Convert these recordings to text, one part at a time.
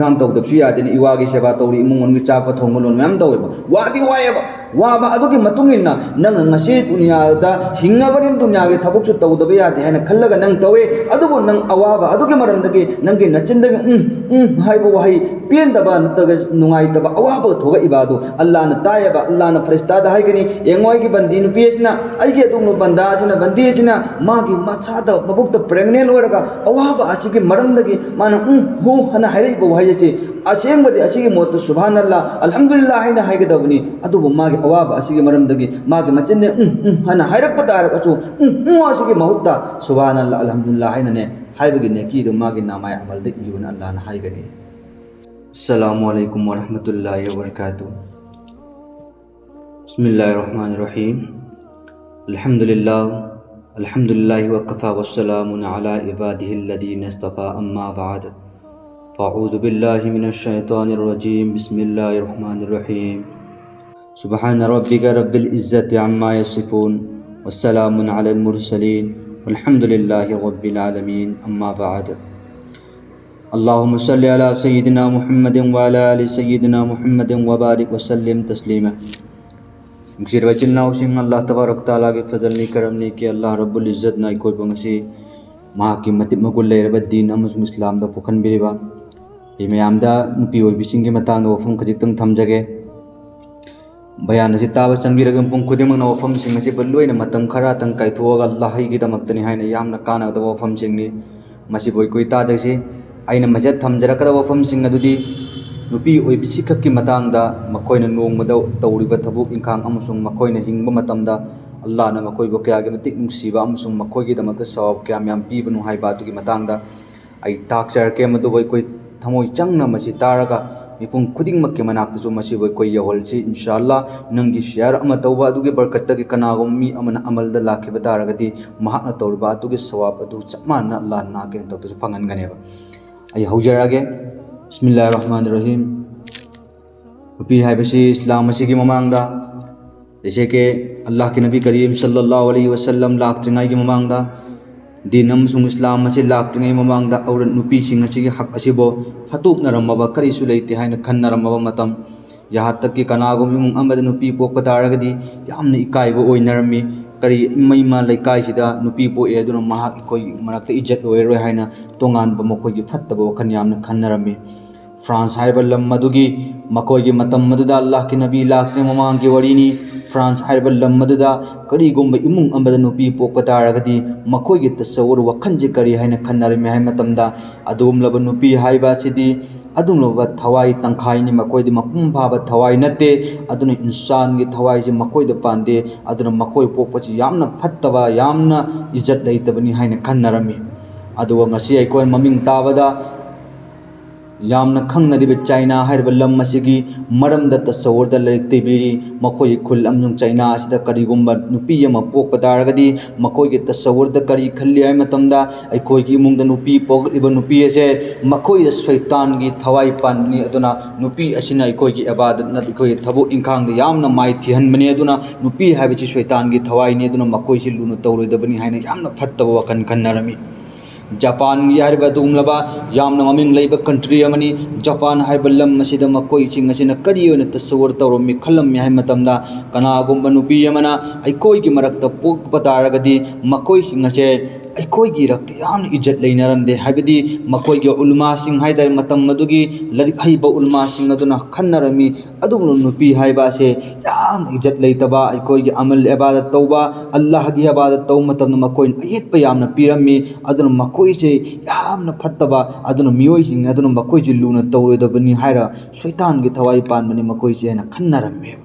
काम तौदबसु यादेनि इवागी सेवा तौरी इमुंग मनगी चाक थोंग loan ma'am तौएबा वादी वाएबा वाबा अदुगी मतुंग इन्ना नंग ngasi दुनिया दा हिंगाबरिन दुनिया गे थबुकसु तौदबा यादे हैना खल्लगा नंग तौए अदुबो नंग अवाबा अदुगी मरमदगी नंगी नचिंदगी हाइबो वहाई पेंदबा नतगा नुंगाइतबा अवाबा थोगा इबादो अल्लाह न तायबा अल्लाह न फरिश्ता दा हाइगनी एंगोय की बंदी नुपीसना अइगे दुंगनो बंदासना बंदीसना मागी मचादा मबुकता प्रेग्नेंट होरगा अवाबा असिगी मरमदगी माना हु हना हाइरिबो वहाई चे असेंबदि असिगी मोत सुभानअल्लाह अल्हम्दुलिल्लाह हाइना हाइगदबनी अदुबो मागी अवाबा असिगी मरमदगी मागी मचिन्ने हना हाइरकपा तारगसु असिगी महत्ता सुभानअल्लाह अल्हम्दुलिल्लाह हाइना ने हाइबगी ने कीदो मागी नामाय अमलदे इबन अल्लाह न हाइगनी। अस्सलामु अलैकुम वरहमतुल्लाहि वबरकातुहू। बिस्मिल्लाहिर्रहमानिर्रहीम। अल्हम्दुलिल्लाह अल्हम्दुलिल्लाहि वकफ़ा वस्सलामुन अला इबादिहिल्लज़ीना इस्तफ़ा अम्मा बाद। फ़अऊज़ु बिल्लाहि मिनश शैतानिर रजीम। बिस्मिल्लाहिर्रहमानिर्रहीम। सुब्हान रब्बिका रब्बिल इज़्ज़ति अम्मा यसिफ़ून वस्सलामुन अलल मुरसलीन वल्हम्दुलिल्लाहि रब्बिल आलमीन। अम्मा बाद। अल्लाहुम्मा सल्लि अला सय्यिदिना मुहम्मदिन व अला आलि सय्यिदिना मुहम्मदिन व बारिक व सल्लिम तस्लीमा। सिंह अल्लाह तबारक तआला के फजलनी करमनी के अल्लाह रब्बुल इज़्ज़त ना इकोइबो ngasi महाकी मतिक मगुल लेरबा दीन अमसुंग इस्लाम दा पुखनबिरिबा मयामदा नुपी ओइबिसिंगी मतांग वफम खजिक्तंग थमजगे बयान असी ताबा चंबिरगम पुंग खुदिमंग वफम सिंग असी बल्लोइना मतम खरा तंग काइथोगा अल्लाह ही गिदमक्तनि हाइना यामना कानागदा वफम सिंगनि मसी बोय कोइ ताजगसी आइना मजद थमजरकदा वफम सिंग अदुदी नुपी ओइबिसि खक्की मतांगदा मखोइना नोंगमदा तौरिबा थबुक इंखांग अमसुंग मखोइना हिंगबा मतमदा अल्लाह ना मखोइबो कयागे मतिक नुंसीबा अमसुंग मखोइगिदमक्ता सवाब कया म्याम पीबनु हाइबा अदुगी मतांगदा आई ताकचरके मदु बोय कोइ थमोइ चंगना मसी तारगा मिपुंग खुदिंगमक्के मनाक्तसु मसी बोय कोइ यहोलसी इंशाअल्लाह नंगी शेयर अमा तौबा अदुगी बरकतगी कनागुम मी अमना अमलदा लाखिबा तारगदी महाकना तौरिबा अदुगी सवाब अदु चपमाना अल्लाह नाके तौतसु फंगनगनेबा आई हौजरागे। बिस्मिल्लाहिर्रहमानिर्रहीम। नुपी हाइबसी इस्लाम मसीगी ममांगदा जैसे कि अल्लाह के नबी करीम सल्लल्लाहु अलैहि वसल्लम लाक्त्रिंगाई ममांगदा दीन अमसुंग इस्लाम मसी लाक्त्रिंगाई ममांगदा और नुपी सिंग असिगी हक असिबो हतुकनरमबा करिसु लेते हाइना खन्नरमबा मतम यहाँ तक कि कनागुम इमुंग अमदा नुपी पोकपा तारगदी यामना इकाइबो ओइनरमी करी इमैमा लैकाइसिदा नुपी पोए अदुना महाक इकोइ मरक्ता इज्जत ओइरोय हाइना तोंगानबा मखोइगी फत्तबा वखन यामना खन्नरमी। फ्रांस हाइबा लम मदुगी मखोइगी मतम मदुदा अल्लाह के नबी लाक्त्रिंग ममांगी वरीनी फ्रांस हाइबा लम मदुदा करीगुम्बा इमुंग अमदा नुपी पोकपा तारगदी मखोइगी तसव्वुर वखनजे करी हाइना खन्नरमी हाइ मतमदा अदुमलबा नुपी हाइबा सिदी अदुमलबा थवाई तंखाइनी मखोइदी मपुम फाबा थवाई नते अदुना इंसान गी थवाई से मखोइदा पांदे अदुना मखोइ पोकपची यामना फत्तबा यामना इज्जत लेतबनी हाइना खन्नरमी। अदुगा ngasi अइकोइ ममिंग ताबदा यामना खंगनरिबा चाइना हाइरबा लम मसिगी मरमदा तसव्वुरदा लाइक तिबिरी मखोइ खुल अमजुंग चाइना असिदा करिगुम्बा नुपी अमा पोकपा तारगदी मखोइगी तसव्वुरदा करि खल्ली हाइ मतमदा अइकोइगी इमुंगदा नुपी पोकलिबा नुपी असे मखोइदा शैतानगी थवाई पाननी अदुना नुपी असिना अइकोइगी इबादत न अइकोइगी थबुक इंखांगदा यामना माइ थिहनबनी अदुना नुपी हाइबसी शैतानगी थवाइनी अदुना मखोइसि लुना तौरोइदबनी हाइना यामना फत्तबा वखन खन्नरमी। जापान हाइबा दुमलबा यामना ममिंग लैबा कंट्री अमनी जापान हाइबा लम मसिदा मखोइ सिंग असिना करी ओइना तसव्वुर तौरमि खलमि हाइ मतमदा कनागुम्बा नुपी अमना अइकोइगी मरक्ता पोकपा तारगदी मखोइ सिंग असे अइकोइगी रक्ता यामना इज्जत लेनरमदे हाइबदी मखोइगी उलमा सिंग हाइदा मतम मदुगी लरिक हइबा उलमा सिंग अदुना खन्नरमि अदुमलो नुपी हाइबा से यामना इज्जत लेतबा अइकोइगी अमल इबादत तौबा अल्लाहगी इबादत तौ मतमना मखोइन अयेक्पा यामना पिरम्मि अदुना मखोइसे यामना फत्तबा अदुना मियोइसिंग अदुना मखोइसे लुना तौरोइदबनी हाइरा शैतानगी थवाई पानबनी मखोइसे हाइना खन्नरम्मि।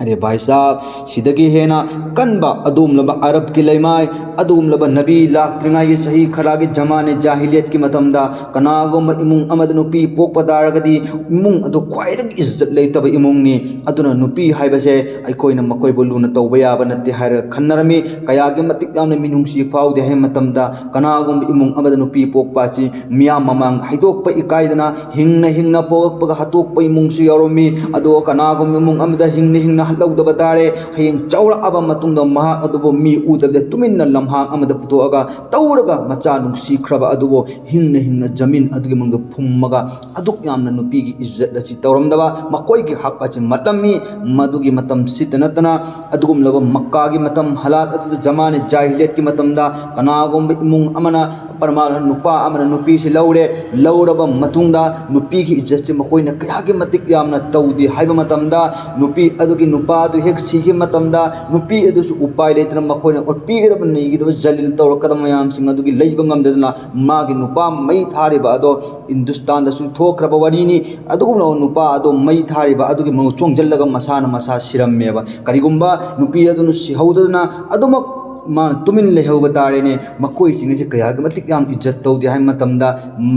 अरे भाई साहब सिदगी हेना कनबा अदुमलबा अरब की लैमाय अदुमलबा नबी लाक्त्रिंगाई सही खरागे जमाने जाहिलियत की मतमदा कनागुम्बा इमुंग अमद नुपी पोकपा तारगदी इमुंग अदु ख्वाइदगी इज्जत लेतबा इमुंगनी अदुना नुपी हाइबसे अइकोइना मखोइबु लुना तौबा याबा नत्ते हाइरा खन्नरमी कयागे मतिक यामना मिनुंगसी फाउदे हाइ मतमदा कनागुम्बा इमुंग अमद नुपी पोकपाची मियाम ममांग हाइदोकपा इकाइदना हिंगना पोकपगा हतोकपा इमुंगसु यारोमी अदो कनागुम्बा इमुंग अमदा हिंगना हल्लौदब तारे हयेंग चौरअब मतुंग महाक अदुबो मी उदबदे तुमिन्ना लम्हांग अमद पुतोअगा तौरगा मचा नुंसीख्रबा अदुबो हिंगना हिंगना जमीन अदुगी मुंग फुम्मगा अदुक यामना नुपीगी इज्जत असी तौरमदबा मकोइगी हक अची मतमी मदुगी मतम सित नतना अदुगुम लब मक्कागी मतम हालात अदु जमाने जाहिलियत की मतमदा कनागुम इमुंग अमना परमाल नुपा अमना नुपी से लौरे लौरब मतुंगदा नुपीगी इज्जत से मकोइना कयागी मतिक यामना तौदी हाइबा मतमदा नुपी अदुगी नुपा अदु हेक सीगे मतमदा नुपी अदुसु उपाय लेतना मकोइना और पीगदब नईगदब जलिल तौरकदम मयाम सिंग अदुगी लैब ngamdena मागी नुपा मई थारिबा अदो हिंदुस्तान दसु थोख्रबा वरीनी अदुगुम नुपा अदो मई थारिबा अदुगी मंग चोंगजल्लगा मसाना मसा सिरम्मेबा करिगुम्बा नुपी अदुनु सिहौदना अदुमक मा तुमिन लेहौबा तारेने मकोई सिंगसे कयाग मतिक याम इज्जत तौदे हाय मतमदा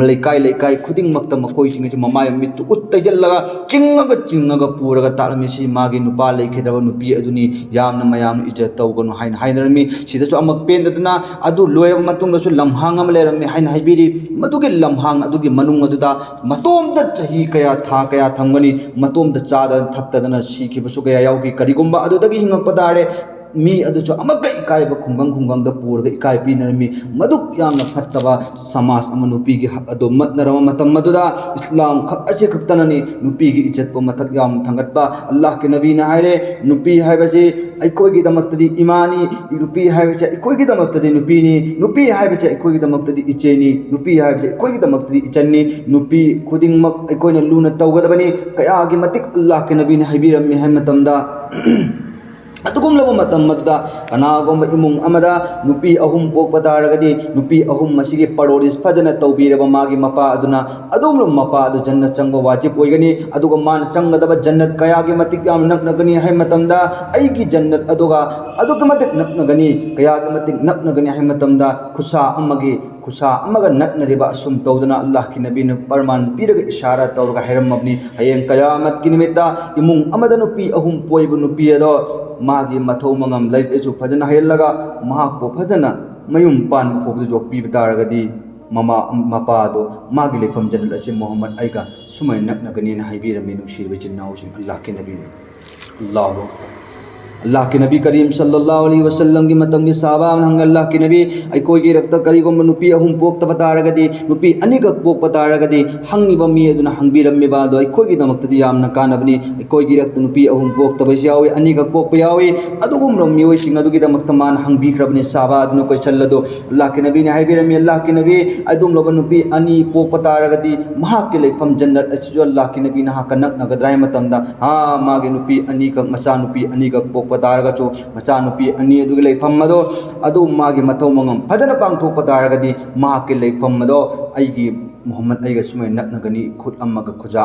लेकाय लेकाय खुदिंग मक्ता मकोई सिंगसे ममाय मित्तु उत्तैजल्लगा चिंगगा पूरगा तालमेसी मागी नुपा लेखेदबा नुपी अदुनी यामना मयाम इज्जत तौगनु हाइन हाइनरमी सिदसु अमक पेंददना अदु लोयब मतुंगसु लम्हांग अम लेरमी हाइन हाइबिरी मदुगे लम्हांग अदुगी मनुंग अदुदा मतोमदा चही कया था कया थंगनी मतोमदा चादा थक्तदना सीखिबसु कया याउगी करिगुम्बा अदुदगी हिंगक पदारे मी अदुचो अमक इकायब खुंगंग खुंगंग द पूरग इकाय पीनरमी मदुक यामना फत्तबा समाज अम नुपीगी हक अदो मतनरम मतम मदुदा इस्लाम खक असे खक्तननी नुपीगी इज्जत प मथक याम थंगतबा अल्लाह के नबी ना हायरे नुपी हायबसे अइकोगी दमक्तदी इमानी नुपी हायबसे अइकोगी दमक्तदी नुपीनी नुपी हायबसे अइकोगी दमक्तदी इचेनी नुपी हायबसे अइकोगी दमक्तदी इचन्नी नुपी खुदिंगमक अइकोइना लूना तौगदबनी कयागी मतिक अल्लाह के नबी ने हायबिरमी हाय मतमदा अदुगुमलबा मतम मदुदा कनागुम इमुंग अमदा नुपी अहुम पोकपा तारगदी नुपी अहुम मसिगे परोरिस फजना तौबीरबा मागी मपा अदुना अदुम मपा अदु जन्नत चंगबा वाजिब ओइगनी अदुगा मान चंगदबा जन्नत कयागी मतिक याम नकनगनी है मतमदा अइगी जन्नत अदुगा अदुगा मतिक नकनगनी कयागी मतिक नकनगनी है मतमदा खुसा अमगी खुसा अमगा नकनदिबा असुम तौदना अल्लाह की नबी ने परमान पीरगा इशारा तौरगा हैरमबनी हयेंग कयामत की निमित्ता इमुंग अमदा नुपी अहुम पोइबु नुपी अदो मागी मथौ मंगम लैसु फजना हैलगा महाको फजना मयुम पान फोबदु जोपी बतारगदी ममा मपादो मागी लेफम जनल असे मोहम्मद आइगा सुमै नकनगनी न हाइबिरमी नुसिरबे चिन्नाउसिं अल्लाह के नबी ने अल्लाह के नबी करीम सल्लल्लाहु अलैहि वसल्लम की मतम की साहबा हंग अल्लाह के नबी अइकोगी रक्त करिगुम नुपी अहुम पोक बतारगदी नुपी अनिगक पोक बतारगदी हंगिबा मी अदुना हंगबिरम्मेबा दो अइकोगी दमक्तदी यामना कानबनी अइकोगी रक्त नुपी अहुम पोक तबस यावे अनिगक पोक यावे अदुगुम रो मियोय सिंग अदुगी दमक्त मान हंगबिख्रबनी साहबा अदुना कोइ चल्लदो अल्लाह के नबी ने हाइबिरम्मी अल्लाह के नबी अदुम लोब नुपी अनि पोक बतारगदी महा के लेफम जन्नत असिजो अल्लाह के नबी ना हक नगदराय मतमदा हा मागे नुपी अनिगक मसा नुपी अनिगक पोक पतारगचो मचा नुपी अनि अदुगे लेफमदो अदु मागे मथौ मंगम फजन पांगथोक पतारगदी मा के लेफमदो अइगी मोहम्मद अइगा सुमै नकनगनी खुद अमगा खुजा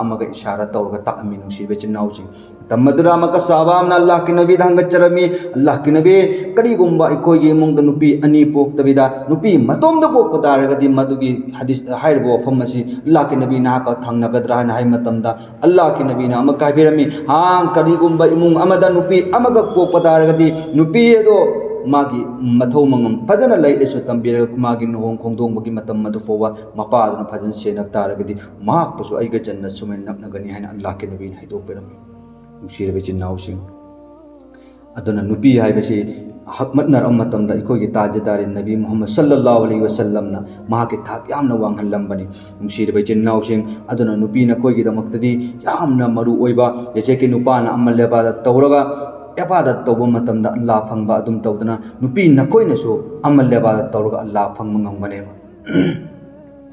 अमगा इशारा तौरगा ताअमी नुसिबे चिन्नाउची तमदुरा मका साहबामना अल्लाह के नबी हंगचरमी अल्लाह के नबी करिगुम्बा अइकोगी मुंग नुपी अनि पोक तबिदा नुपी मतोम द पोक पतारगदी मदुगी हदीस हाइरबो फमसी अल्लाह के नबी ना का थंगनगदरा हाय मतमदा अल्लाह के नबी ना अमका हाइबिरमी हां करिगुम्बा इमुंग अमदा नुपी अमगा पोक पतारगदी नुपी एदो मागी मथौ मंगम फजन लैलेसु तंबीर मागी नोंग खोंदोंबगी मतम मदु फोवा मपादन फजन सेनक तारगदी महाकपसु अइगा जन्नत सुमै नकनगनी हायना अल्लाह के नबी ने हाइदोपेरमी नुसिरबे चिन्नाउसिं अदुना नुपी हाइबसे हकमतनर अमतमदा इकोगी ताजदारी नबी मोहम्मद सल्लल्लाहु अलैहि वसल्लम ना महाके थाक यामना वांगहल्लंबनी नुसिरबे चिन्नाउसिं अदुना नुपी ना कोइगी दमक्तदी यामना मरु ओइबा येचेके नुपाना अमलेबादा तौरगा एबादत तौब मतमदा अल्लाह फंगबा अदुम तौदना नुपी नकोइनसु अमलेबादा तौरगा अल्लाह फंगम ngambane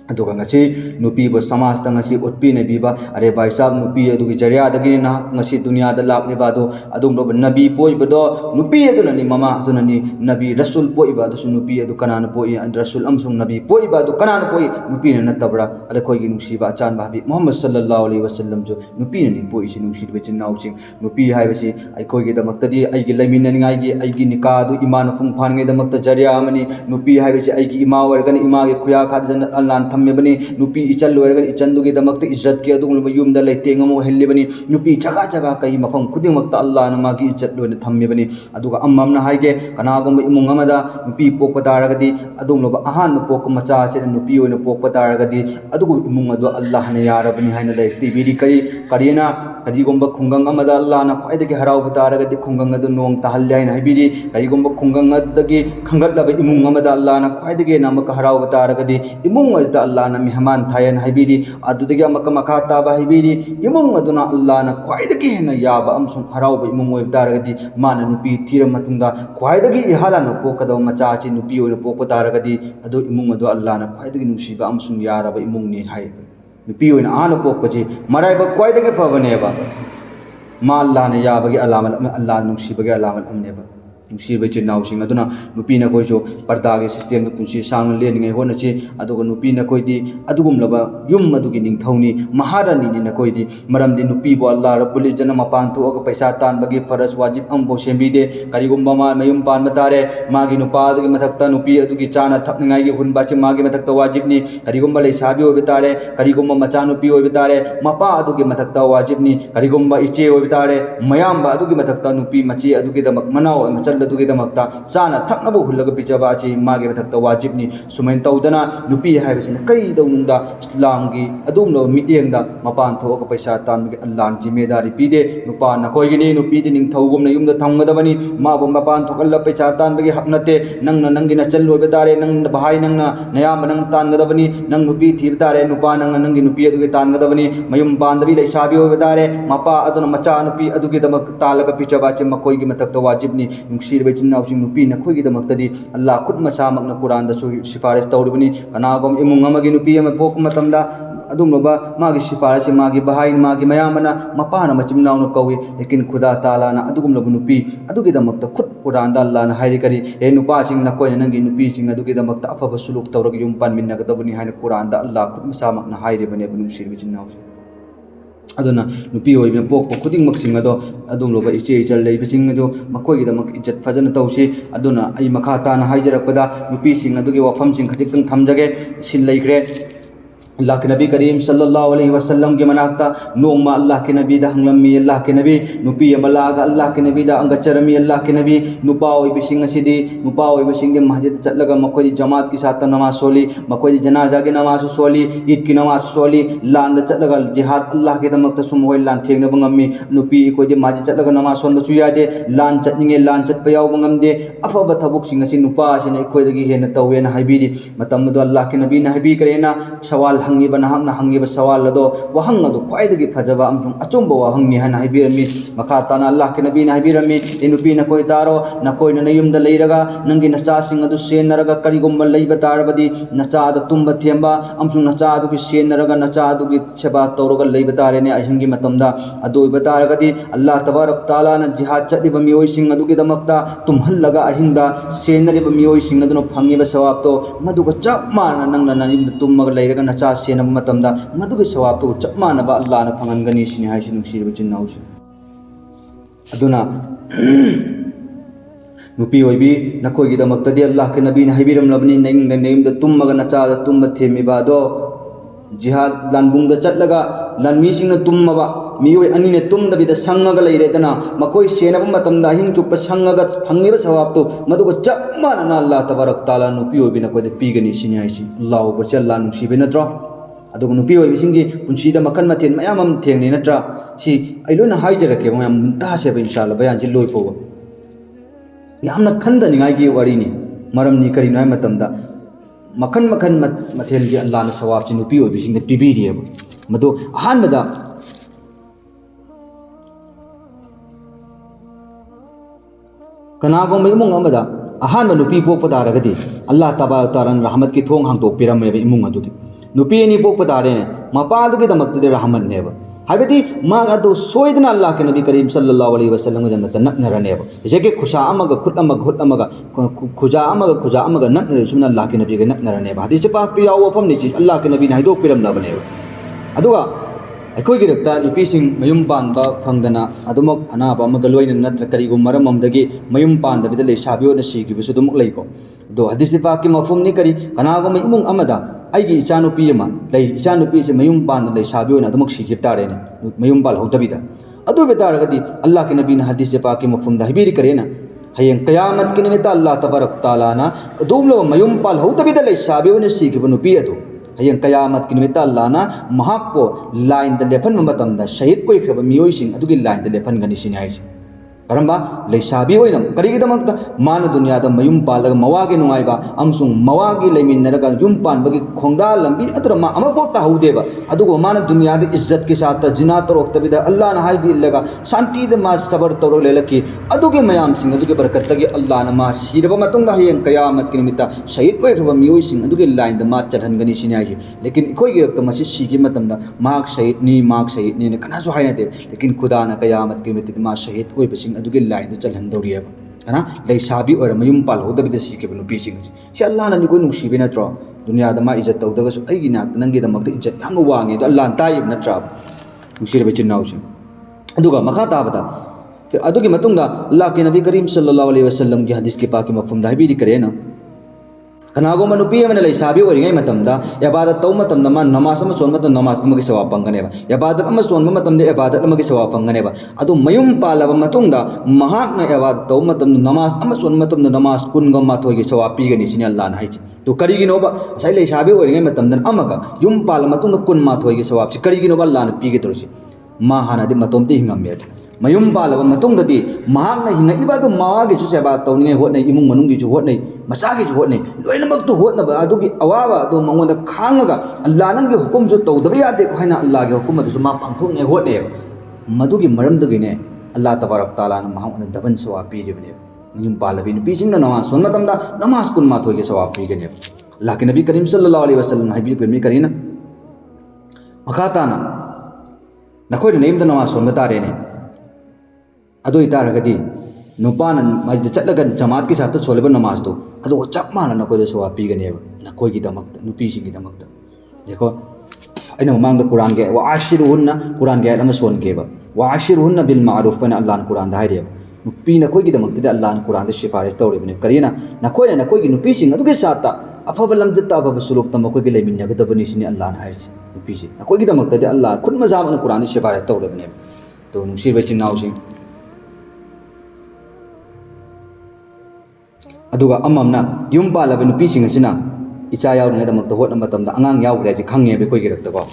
अदुगा ngasi nupi bo समाज ता ngasi utpi ne biba are bai sab nupi adugi jariya dagi na ngasi dunia da lak leba do adum lo nabi poi bodo nupi aduna ni mama aduna ni nabi rasul poi ba do nupi adu kanana poi and rasul amsung nabi poi ba do kanana poi nupi ne natabra ale khoi gi nusi ba chan ba bi muhammad sallallahu alaihi wasallam jo nupi ne poi si nusi be chin nau ching nupi hai ba si ai khoi gi damak ta di ai gi laimin ne ngai gi ai gi nikah du iman phung phan ngai damak ta jariya amani nupi hai ba si ai gi ima war gan ima ge khuya kha jan allah थम्मेबनी नुपी इचल लोरगा इचंदुगीदमक्ता इज्जत की अदुगुलबा युमदा लेतेंग अमु हेल्लिबनी नुपी जगह जगह कई मफम खुदिमक्ता अल्लाह ना मागी इज्जत लोयना थम्मेबनी अदुगा अम्ममना हाइगे कनागुम इमुंग अमदा नुपी पोकपा तारगदी अदुगुलबा अहान पोक मचा से नुपी ओइना पोकपा तारगदी अदुगु इमुंग अदु अल्लाह ने यारबनी हाइना लेती बिरी करीना करीगुम्बा खुंगंग अमदा अल्लाह ना ख्वाइदगी हराउबा तारगदी खुंगंग अदु नोंग ताहल्ले हाइना हाइबिरी करीगुम्बा खुंगंग अदगी खंगतलबा इमुंग अमदा अल्लाह ना ख्वाइदगी नामक हराउबा तारगदी इमुंग अदु अल्लाह ना मेहमान थायन हाइबिरी अदुदगी अमक मखा ताबा हाइबिरी इमुंग अदुना अल्लाह ना ख्वाइदगी हेना याबा अमसुम हराउबा इमुंग ओइब तारगदी माना नुपी थीर मतुंगा ख्वाइदगी इहालाना पोकदब मचा ची नुपी ओइना पोकपा तारगदी अदु इमुंग अदु अल्लाह ना ख्वाइदगी नुसीबा अमसुम यारबा इमुंग नि हाइ नुपी ओइना आना पोकपची मराइबा ख्वाइदगी फबनेबा मा अल्लाह ने याबगी अलामत अल्लाह नुसीबगी अलामत अमनेबा नुसीब चिन्नाउसिंग अदुना नुपी न कोइजो पर्दागे सिस्टम में पुंसी सांग लेनिंगे होनची अदुगा नुपी न कोइदी अदुगुमलबा युम अदुगी निंगथौनी महारानी नि न कोइदी मरमदि नुपी बो अल्लाह रब्बुल इज्जत मपान थोग पैसा तानबगी फरज वाजिब अमबो सेंबीदे करिगुम्बा मा मयुम पान बतारे मागी नुपा अदुगी मथक्ता नुपी अदुगी चाना थपनिंगाई हुनबाची मागी मथक्ता वाजिबनी करिगुम्बा लेसाबी ओइ बतारे करिगुम्बा मचा नुपी ओइ बतारे मपा अदुगी मथक्ता वाजिबनी करिगुम्बा इचे ओइ बतारे मयामबा अदुगी मथक्ता नुपी मची अदुगी दमक मनाओ मचल अदुगीदमक्ता चाना थक्नबो हुल्लगा पिजबा आची मागे मथक्ता वाजिबनी सुमैन तौदना नुपी हाइबसिना कई दौनुंदा इस्लामगी अदुमनो मियेंदा मपान थोग पैसा तानबगी अल्लाह जिम्मेदारी पीदे नुपा नकोइगिनी नुपीदि निंगथौगुमना युमदा थंगदबनी माबो मपान थोगल्ला पैसा तानबगी हक नते नंगना नंगी नचल लोइबे तारे नंग भाई नंगना नयाम नंग तानगदबनी नंग नुपी थीब तारे नुपा नंग नंगी नुपी अदुगी तानगदबनी मयुम पांदबी लेसाबी ओइबे तारे मपा अदुना मचा नुपी अदुगीदमक तालगा पिजबा आची मकोइगी मथक्ता वाजिबनी नुसीर चिन्नाउसिंग नुपी नखोइगिदमक्तदी अल्लाह खुद मसामकना कुरान दसु सिफारिश तौरबनी कनागुम इमुंग अमगी नुपी अमा पोक मतमदा अदुमलोबा मागी सिफारिश मागी बहाई मागी मयामना मपाना मचिमनाउन कौई लेकिन खुदा ताला ना अदुगुमलोबु नुपी अदुगिदमक्ता खुद कुरान दा अल्लाह ना हाइरि करी ए नुपासिंग नकोइना नंगी नुपीसिंग अदुगिदमक्ता अफब सुलूक तौरग युम पानमिन्नगदबनी हाइना कुरान दा अल्लाह खुद मसामकना हाइरिबने नुसीर चिन्नाउसिंग अदुना नुपी ओइबना पोक खुदिंगमक्सिंग अदो अदुमलोबा इचे इचल लेबसिंग अदो मकोइगिदमक इज्जत फजन तौसी अदुना आई मखा ताना हाइजरकपदा नुपीसिंग अदुगी वफमसिंग खजिक्तंग थमजगे सिन लैग्रे अल्लाह के नबी करीम सल्लल्लाहु अलैहि वसल्लम के मनाक्ता नोमा अल्लाह के नबी दा हंगलमी अल्लाह के नबी नुपी अमलागा अल्लाह के नबी दा अंगचरमी अल्लाह के नबी नुपा ओइबिसिंग असिदी नुपा ओइबिसिंग दे मस्जिद चलगा मकोई जमात की साथ नमाज सोली मकोई जनाजा के नमाज सोली ईद की नमाज सोली लांद चलगा जिहाद अल्लाह के दमक सुम होय लान थेंगना बंगमी नुपी कोई दे मस्जिद चलगा नमाज सोन बसु यादे लान चटनिंगे लान चटप याव बंगमदे अफब थबुक सिंग असि नुपा असिने कोई दगी हेन तवेना हाइबिदी मतम दो अल्लाह के नबी ना हाइबी करेना सवाल हंगीबा नहांगना हंगीबा सवाल अदो वहंग अदो ख्वाइदगी फजबा अमसुंग अचुंबा वहंगनी हाना हाइबिरमी मखा ताना अल्लाह के नबी ना हाइबिरमी ए नुपी ना कोई तारो ना कोई ना नयुमदा लेरगा नंगी नचा सिंग अदु सेनरगा करिगुम्बा लैबा तारबदी नचा अदु तुंबा थेंबा अमसुंग नचा अदु की सेनरगा नचा अदु की सेबा तौरगा लैबा तारेने अहिंगी मतमदा अदो इबा तारगदी अल्लाह तबारक ताला ना जिहाद चलिबा मियोय सिंग अदु की दमक्ता तुम्हल्लगा अहिंदा सेनरिबा मियोय सिंग अदुनो फंगिबा सवाब तो मदुगा चप माना नंगना नयुमदा तुंबा लैरगा नचा सेन मतमदा मदुगे सवाब तो चप मानबा अल्लाह ना फंगनगनी सिनि हाइसि नुसीरबा चिन्नाउसि अदुना नुपी ओइबी नखोइगिदमक्तदि अल्लाह के नबी ना हाइबिरमलबनी नयुमदा तुम्मगा नचादा तुम्बा थेमिबा दो जिहाद लानबुंगदा चटलगा लानमीसिंगना तुम्मबा मियोय अनिने तुमदबिदा संगगा लैरेदना मकोई सेनबा मतमदा हिंग चुप्पा संगगा फंगिबा सवाब तो मदुगा चप मानना अल्लाह तबारक ताला नुपी ओइबिना कोइदे पीगनी सिनि हाइसि अल्लाहु अकबर अल्लाह नुसीबे नत्रो अदुग नुपी ओइबिसिंगी पुंसीदा मखन मथेन मयाम अम थेंगने नत्रा सि अइलोना हाइजरके मयाम मुंतासेबा इंशाअल्लाह बयान जि लोइफोबा यामना खंदनिगाइगी वारिनी मरमनी करिनो हाइ मतमदा मखन मखन मथेल की अल्लाह ने सवाब से नुपी ओइबिसिंगदा पिबिरियेबा मदो अहानबदा कनागोंबा इमुंग अमदा अहानबा नुपी पोकपा तारगदी अल्लाह तबारक ताला रहमत की थोंग हांगतोकपिरमेबा इमुंग अदुगी नुपी अनी पोकपा तारेने मपादुगिदमक्तदि रहमतनेबा हाइबदी मा अदु सोइदना अल्लाह के नबी करीम सल्लल्लाहु अलैहि वसल्लम जन्नत नकनरनेबा जेके खुशा अमगा खुद अमगा खुद अमगा खुजा अमगा नकनर सुना अल्लाह के नबी के नकनरनेबा हदीस पाक याव वफम निची अल्लाह के नबी ना हाइदोकपिरमलबनेबा अदुगा अखोई गिरक्ता नुपीसिंग मयुम पानबा फंगदना अदुमक अनाबा अमगा लोइना नत्र करिगुम मरम अमदगी मयुम पानदबिदा लेसाबियोना सिगिबसु दुमुक लैको दो हदीस पाक की मफहूम नहीं करी कनागो में इमुंग अमदा आइगी इचानुपी अमा लई इचानुपी से मयुम पान लई साबी ओना अदुमक सिगिब तारेने मयुम पाल होतबिदा अदु बेतारगदी अल्लाह के नबी ने हदीस पाक की मफहूम दा हिबीरी करेना हयें कयामत के निमित्त अल्लाह तबारक ताला ना दुमलो मयुम पाल होतबिदा लई साबी ओने सिगिब नुपी अदु हयें कयामत के निमित्त अल्लाह ना महापो लाइन द लेफन मतमदा शहीद ओइख्रब मियोइसिंग अदुगी लाइन द लेफन गनि सिनाइसि करम्बा लेसाबी ओइनम करिगिदमक्ता मान दुनियादा मयुम पालग मवागे नुंगाइबा अमसुंग मवागे लेमिनरगा युम पानबगी खोंगदा लंबी अतुर मा अमपोता हौदेबा अदुगो मान दुनियादा इज्जत के साथ जिना तरोक्तबिदा अल्लाह ना हाइबी लगा शांति द मा सबर तरो लेलकी अदुगे मयाम सिंग अदुगे बरकतगी अल्लाह ना मा सिरबा मतुंगा हयें कयामत के निमित्त शहीद ओइख्रबा मियोइ सिंग अदुगे लाइन द मा चलहनगनी सिनाइ लेकिन इखोइगी रक्त मसि सिगी मतमदा माक शहीद नि ने कनासु हायदे लेकिन खुदा ना कयामत के निमित्त मा शहीद ओइबसिंग अदुगे लाइन चलहनदौरियब है लेसाबी और मयुम पाल होदबिद सिके नुपीसिंग से अल्लाह ना निको नुसीबे नत्रो दुनिया दा मा इज्जत तौदगसु अइगी नाक नंगी द मक्त इज्जत याम वांगे तो अल्लाह ताइब नत्रा नुसीरबे चिन्नाउसिंग अदुगा मखा ताबदा फिर अदुगी मतुंगा अल्लाह के नबी करीम सल्लल्लाहु अलैहि वसल्लम की हदीस के पाक की मफहूम दा हिबीरी करेना कनागोम नुपी अमने लेसाबी ओरिङै मतमदा इबादत तौ मतमदा मा नमाज अमा सोन मतम नमाज अमगी सवाब फंगनेबा इबादत अमा सोन मतमदा इबादत अमगी सवाब फंगनेबा अदु मयुम पालब मतुंगा महाकना इबादत तौ मतम नमाज अमा सोन मतमदा नमाज कुनगा माथोगी सवाब पीगनी सिनि अल्लाह ना हाइछि तो करिगिनोबा साइ लेसाबी ओरिङै मतमदा अमगा युम पाल मतुंगा कुन माथोगी सवाब सि करिगिनोबा अल्लाह ना पीगे तोरसि मा हानादि मतोमते हिंगमेट मयुम पालब मतुंगदि महाकना हिंगइबादु मावागिसु सेबा तौनिङै होतनै इमुंग मनुंगिसु होतनै मसागिसु होतनै लोइनमक्तु होतनबा अदुगी अवाबा अदु मंगोंदा खांगगा अल्लाह नंगी हुकुमसु तौदबा यादे हाइना अल्लाहगे हुकुम अदुसु मा पांथोकनै होतनै मदुगी मरमदगिने अल्लाह तबारक ताला ना महाउन दबन सवाब पीरिबने मयुम पालबि नुपीसिंगना नमाज सोन मतमदा नमाज कुन माथोगे सवाब पीगने अल्लाह के नबी करीम सल्लल्लाहु अलैहि वसल्लम हाइबि पेमी करीना मखाताना नखोइ नेमदा नमाज सोन तारेने अदो इतारगदी नुपान मस्जिद चलगा जमात के साथ सोलेबा नमाज तो अदो चप माना नकोय सवाब पीगनेबा नकोयगी दमक नुपीसिंगी दमक देखो अइना ममांग कुरान के वाशिरुहुन्ना कुरान के अमा सोनकेबा वाशिरुहुन्ना बिल मारूफ ने अल्लाह कुरान दा हाइरेबा नुपी नकोयगी दमक अल्लाह कुरान दा सिफारिश तौरेबने करिना नकोय नकोयगी नुपीसिंग अदुगे साता अफब लमजत अफब सुलूक तमकोयगी लेमिनगदबनी सिनि अल्लाह ना हाइरसि नुपीसि नकोयगी दमक अल्लाह खुद मजामन कुरान दा सिफारिश तौरेबने तो नुसीबे चिन्नाउसिंग अदुगा अममना युम पालब नुपीसिंग असिना इचा याउरिङैदमक्ता होटना मतमदा अंगांग याउग्रे जि खंगेबे कोइगिरक्तको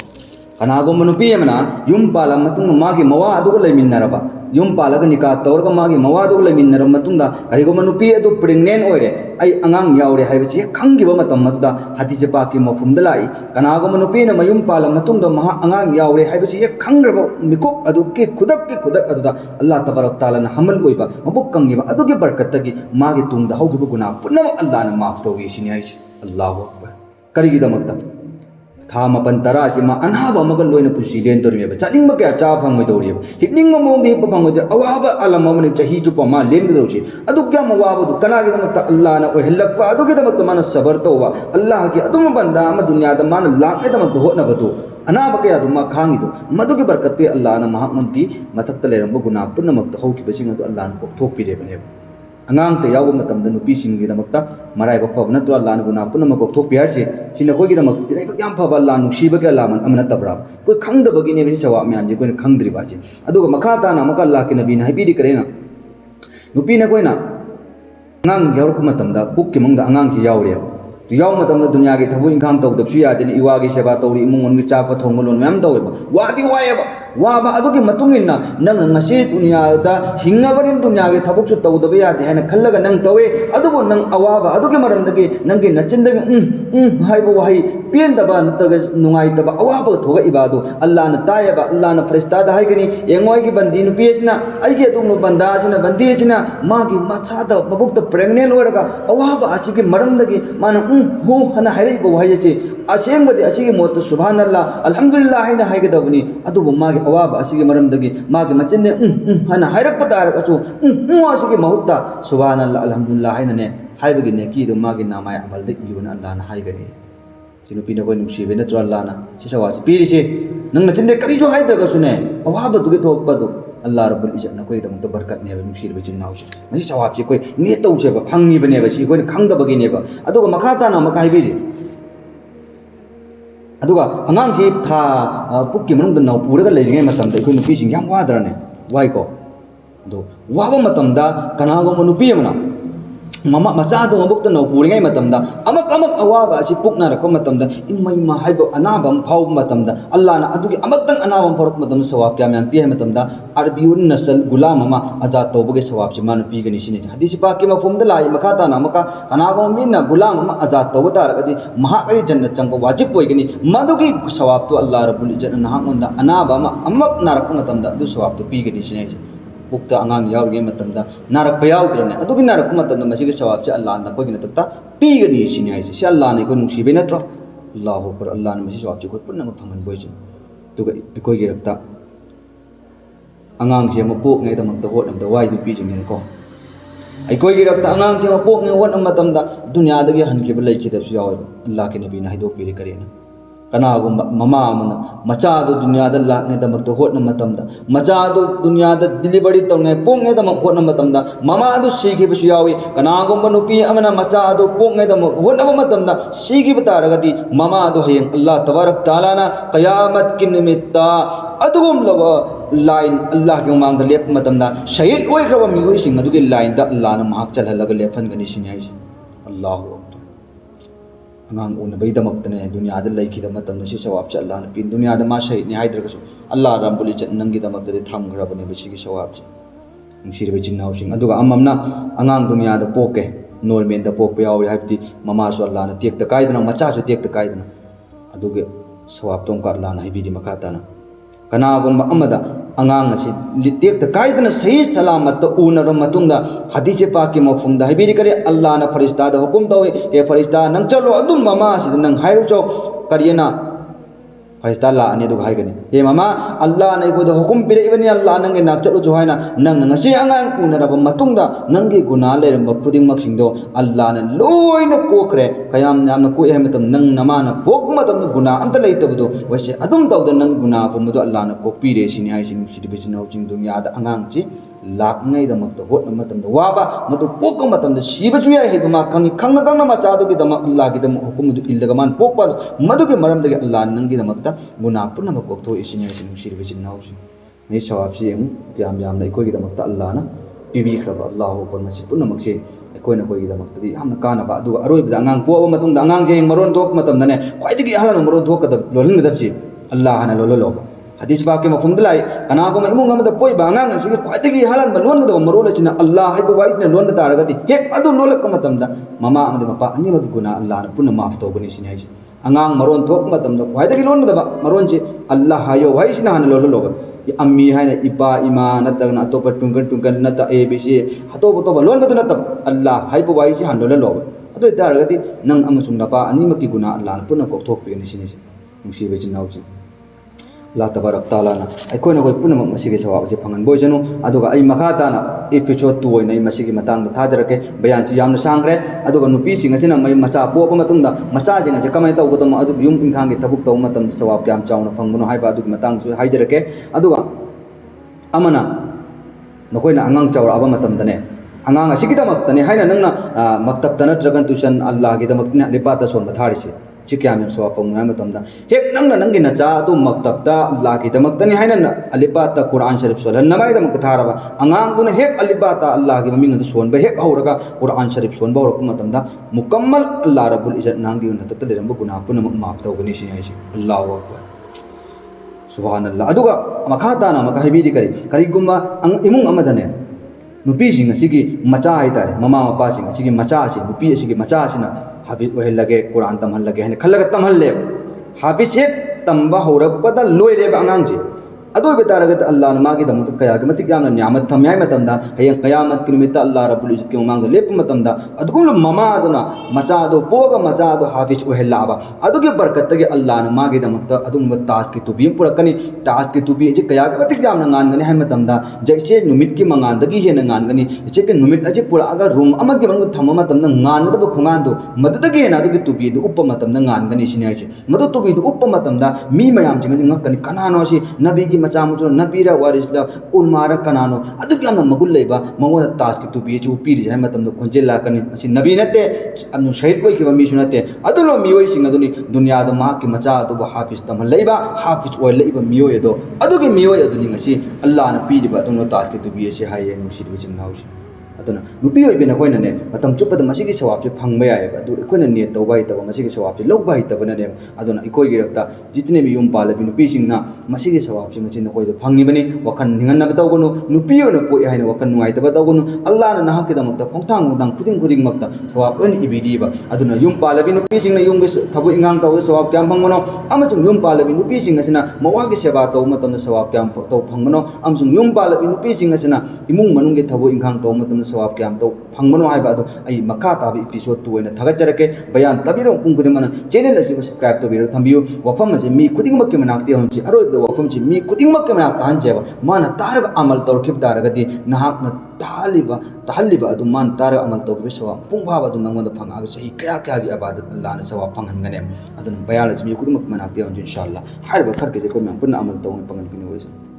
कनागुम नुपी अमना युम पालब मतुंग मागी मवा अदुगा लेमिन्नरबा युम पालग निका तौरगा मागी मवा अदुगा लेमिन्नरब मतुंगदा करिगुम नुपी अदु प्रेग्नेंट ओइरे आई अंगांग याउरे हाइबछि खंगिबा मतम मद्दा हदीस पाक की मफहूम दलाई कनागुम नुपी न मयुम पालब मतुंगदा महा अंगांग याउरे हाइबछि खंग्रब मिकुप अदु के खुदक अदुदा अल्लाह तबारक ताला न हमल ओइबा मबुक कंगिबा अदुगे बरकतगी मागी तुंगदा हौगिबा गुनाह पुनम अल्लाह न माफ तौगी सिनि हाइछि अल्लाहु अकबर करिगिदमक्ता था मपन तरा सिमा अनाब मगल लोइन पुसी लेन तोरिमेबा चानिंगबा क्या चा फंगोइदौरिबा हिपनिंगबा मोंग हिप फंगोइदे अवाबा अलम अमने चही जुपा मा लेनगदौछि अदुग्या मवाबदु कनागिदमक्ता अल्लाह न ओहल्लक्पा अदुगिदमक्ता मान सबर तौबा अल्लाह की अदुम बंदा अम दुनियादा मान लांगेदमक्ता होनबदु अनाब कया दुमा खांगिदु मदुगी बरकते अल्लाह न महामंती मथक्ता लेरंबा गुनाह पुनमक्ता हौकिबसिंग अदु अल्लाह न कोक्थोकपिरेबने अंगांग ते याव मतमदा नुपीसिंगीदमक्ता मराइबा फब नत्रो अल्लाह न गुनाह पुनमक कोक्थोकपि हारसि सिना कोइगीदमक्ता दिनै याम फब अल्लाह नुसीबगे अल्लाह मन अमन तबरा कोइ खंगदबगिने बे सवाब म्यानजे कोइ खंगद्रिबाजे अदुगा मखा ताना मका अल्लाह के नबी न हाइबिदि करेना नुपीना कोइना अंगांग यावरक मतमदा पुक्की मंगदा अंगांग सि यावरे याव मतमदा दुनिया के थबु इंखांग तौदबसु यादेने इवागी सेवा तौरी इमुंग ओनगी चाक थोंग लोन म्याम तौवेबा वादी वायेबा वाबा अदुगी मतुंगिना नंग ngasi दुनिया दा हिंगबरिन दुनिया के थबुकसु तौदबा यादे हैना खल्लगा नंग तौवे अदुबो नंग अवाबा अदुगी मरमदगी नंगी नचिंदगी हाइबो वहाई पेंदबा नतगा नुंगाइतबा अवाबा थोगा इबादु अल्लाह न तायबा अल्लाह न फरिश्ता दा हाइगनी येंगोयगी बंदी नुपीसिना आइगे दुंगो बंदासिना बंदीसिना मागी मचादा मबुकता प्रेग्नेंट ओरगा अवाबा असिगी मरमदगी माना हु हना हाइरिबो वहाइसे असेंगबदि असिगी मोत सुभानअल्लाह अल्हम्दुलिल्लाह हाइना हाइगदबनी अदुबो मागी अवाबा असिगी मरमदगी मागी मचिन्ने हना हाइरकपा तारगसु असिगी महुत्ता सुभानअल्लाह अल्हम्दुलिल्लाह हाइनाने हाइबगी नेकीदो मागी नामाय अमलदे इबन अल्लाह न हाइगनी सिनुपीना कोइ नुसीबे नत्रो अल्लाह न सिसवाज पीरिसे नंग नचिन्ने करिजो हाइदगसुने अवाबा दुगे थोकपदो Allah Rabbul Izzat na koi dam to barkat ne ba nushir ba jin naushi masi sawab ji koi ne tau se ba phangi ba ne ba si koi khang da ba gi ne ba aduga makhata na makai bi aduga angang ji tha pukki manung da nau pura ga lai ngai matam da koi nupi sing yam wa dra ne wai ko do wa ba matam da kana go nupi amana mama macha do mabuk ta no puri ngai matam da amak awa ba si pukna ra ko matam da imai ma haibo anabam phau matam da Allah na adugi amak tang anabam phorok matam sawab kya man pi matam da arbiun nasal gulam ma azat to buge sawab chi man pi gani sini hadis pa ki mafhum da lai makata na maka anabam min na gulam ma azat to da ra gadi maha kari jannat chang ko wajib poi gani madugi sawab to Allah rabbul izzat na hang da anabam amak na ra ko matam da du sawab to pi gani sini bukta angang yaw ge matam da narak payaw drane adugi narak matam da masigi sawab cha Allah na ko gina tatta pi gani sini ai si Allah ne ko nungsi be natro Allahu akbar Allah na masigi sawab chi ko punna ma phangan boi chi to ga ko gi rakta angang je ma pok ngai da mak da hot am da wai nu pi jing ne ko ai ko gi rakta angang je ma pok ngai hot am matam da dunya da ge han ki ba lai ki da su yaw Allah ke nabi na hido pi re kare na kana go mama amana macha do dunya da la ne da mak to hot na matam da macha do dunya da delivery to ne pong ne da mak hot na matam da mama do si gi bisu yawi kana go manupi amana macha do pong ne da mak hot na matam da si gi bata ra gadi mama do hayeng Allah tabarak taala na qiyamat kin nimitta adugum lawa line Allah ge mang da lep matam da shahid oi graba mi oi sing adu ge line da Allah na mahak chal halaga lephan gani sin ai Allahu angang una bai damak tane dunya da lai ki da matam na si sawab cha Allah na pin dunya da ma shahid ni haidra kasu Allah rabbul izzat nangi da mak da tham gra bane bi gi sawab cha sir be chin naw sing aduga amamna angang dunya da poke normen da pok yaw habti mama so Allah na tek ta kaidana macha so tek ta kaidana aduge sawab tom ka Allah na hibi di makata na kana gum amada angang asi tek ta kaidana sahi salamat ta una ram matunga hadise pa ki mafhum da hibi kare Allah na farishta da hukum tawe e farishta nang chalo adum mama si nang hairu cho kariyana farishta la ani du hai gani he mama Allah na ko da hukum pire ibani Allah nang nak chalo jo haina nang ngasi angang una ram matungda nang gi guna le ram khuding mak sing do Allah na loina ko kre kayam nam na ko e matam nang nama na bok matam na guna am ta lai ta bu wase adum taw da nang guna bu mu do Allah na ko pire sini hai sini si be sino jing dunya da angang chi lak ngai da mak da hot na matam da wa ba matu pok ka matam da si ba chu ya he ma kang na ma sa do gi da Allah gi da hukum du il da man pok pa madu gi maram da Allah nang gi da mak ta guna punna ma kok to isini hai sini si be sino ji ni sawab si em yam yam nei ko gi da mak ta Allah na pibi khraba Allahu akbar masi punna mak si ko na ko gi da mak di amna kana ba du aroi ba angang po ba matung da angang je maron dok matam da ne kwai digi halan maron dok ka da lolin da chi Allah hana lolo hadis ba ke mafhum dalai kana ko mai mung amada poi ba ngang si kwai digi halan ba lon da maron china Allah hai ba wai ne lon da ra ga di hek adu lolak ka matam da mama amada mapa ani ma guna Allah na punna maaf to bani sin hai angang maron thok matam da kwai digi lon da ba maron chi Allah hayo wai sina hana lolo ammi hai na ipa ima natag na to tungkan nata abc hato to ba lon ba to natab Allah hai ba wai chi han lolo adu da ra ga di nang amasung da pa ani ma ki guna Allah na punna kok thok pe ni sin si be chin nau chi Allah tabarak taala na ai koi na koi punam masigi sawab je phangan boi janu aduga ai makata na episode 2 oina masigi matang da thajarake bayan chi yamna sangre aduga nupi singa sina mai macha po pa matung da macha jinga je kamai taw godam adu yum ingkhang ge tabuk taw matam sawab kyam chawna phangbuno haiba adu matang su haijarake aduga amana nokoi na angang chawra aba matam dane angang asigi da mak tane haina nangna maktab tana dragon tuition Allah ge da mak ne lipata son bathari se chikyam so pa mu matam da hek nangna nangi na cha du maktab da Allah ge da mak tani haina alipata Quran Sharif solan namai da mak tharaba angang dun hek alipata Allah ge maming da son ba hek hauraga Quran Sharif son ba ro matam da mukammal Allah rabbul izzat nangi na tatle ram guna pun maaf taw gani shi ai Allahu akbar subhanallah aduga makata na maka hibi di kari gumma ang imung amadane nupi sing asigi macha ai tare mama mapa sing asigi macha asi nupi asigi macha asina habit ohe lage Quran tam hal lage hane khallaga tam hal le habit ek tamba horak pada loi le angang ji adu betaragat Allah na magi dam kaya ke matik yamna niamat tham yai matam da hayang qiyamat kilomita Allah rabbul izzat ke mang lep matam da adugul mama aduna macha do poga macha do hafiz ohe laba aduge barkat ge Allah na magi dam ta adum tas ki tubi purakani tas ki tubi je kaya ke matik yamna ngan gani hai matam da jaise numit ki mangan da gi he na ngan gani je ke numit aje pura aga room ama ge mang tham matam na ngan da khungan do madada ge na aduge tubi do uppa matam na ngan gani sinai je madu tubi do uppa matam da mi mayam jinga ngak kani kana no si nabi gi मचा मुचो नपीरा वारिसला उलमारा कनानो अदु यामना मगुल लेबा मंगोना तास की तुबी छु पीरि जाय मतम खोंजे लाकनी मसी नबी नते अनु शहीद कोई की मी सुनते अदुलो मियोई सिंग अदुनी दुनिया द मा की मचा अदु हाफिज तम लेबा हाफिज ओय लेबा मियोय दो अदुगी मियोय अदुनी ngasi अल्लाह ना पीरिबा अदुनो तास की तुबी से हाये नुसिद विचिन नाउसी अदुना नुपी ओइबे न कोइना ने मतम चुपद मसिगी सवाब से फंगबा यायबा अदु कोइना ने तौबा हितबा मसिगी सवाब से लौबा हितबा ने अदुना इकोइ गिरक्ता जितने भी युम पालबी नुपी सिंगना मसिगी सवाब से ngasi नकोइ द फंगिबनी वखन निंगन न तौगनु नुपी ओइना पोइ हाइना वखन नुआइ तबा तौगनु अल्लाह ना नहा के दमकता खोंथांग उदांग खुदिंग खुदिंग मक्ता सवाब अन इबिदीबा अदुना युम पालबी नुपी सिंगना युम के थबु इंगांग तौ सवाब क्याम फंगमनो अमचुम युम पालबी नुपी सिंगसिना मवागे सेवा तौ मतम सवाब क्याम तौ फंगमनो अमचुम युम पालबी नुपी सिंगसिना इमुंग मनुंग के थबु इंगांग तौ मतम सवाब क्याम तौ फंगमनो हाइबा अदु आई मखा ताबी एपिसोड 2 ओइना थगचरके बयान तबिरो पुंग खुदिमना चैनल असि सब्सक्राइब तबिरो थंबियो वफम असे मी खुदिंग मक्के मनाक्ते होंची अरोइबद वफम छि मी खुदिंग मक्के मनाक्ता हंजेबा माना तारग अमल तौरखिब तारगदि नहाकना तालिबा अदु मान तारग अमल तौबे सवा पुंगफाबा अदु नंगोंद फंगाग सही कया कया गी अबादत अल्लाह ने सवा फंगनगने अदु बयान असि मी खुदिंग मक्के मनाक्ते होंची इंशाअल्लाह हाइबा खरके जे कोइ मैं पुन्ना अमल तौन पंगन पिनो होइसे